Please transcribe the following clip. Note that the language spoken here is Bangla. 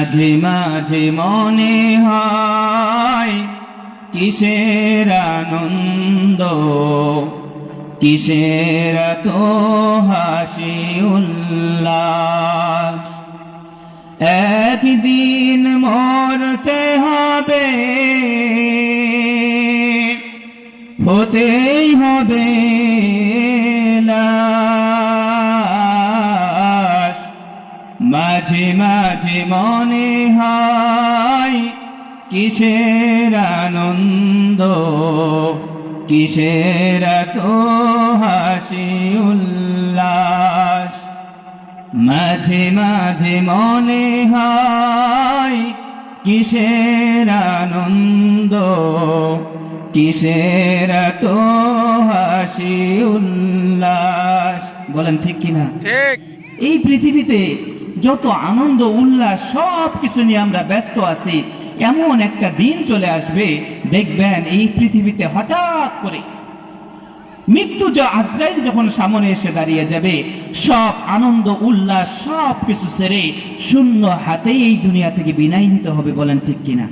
মাঝে মাঝে মনে হয় কিসের আনন্দ, কিসের তো হাসি উল্লাস। একদিন মরতে হবে, হতেই হবে লাশ। মাঝে মাঝে মনে হয় কিসের আনন্দ, কিসের তো হাসি উল্লাস। মাঝে মাঝে মনে হয় কিসের আনন্দ, কিসের তো হাসি উল্লাস। বলেন ঠিক কিনা? ঠিক। এই পৃথিবীতে যত আনন্দ উল্লাস সব কিছু নিয়ে আমরা ব্যস্ত আছি, এমন একটা দিন চলে আসবে দেখবেন এই পৃথিবীতে হঠাৎ করে মৃত্যু আজরাইল যখন সামনে এসে দাঁড়িয়ে যাবে, সব আনন্দ উল্লাস সব কিছু ছেড়ে শূন্য হাতেই এই দুনিয়া থেকে বিদায় নিতে হবে। বলেন ঠিক কিনা?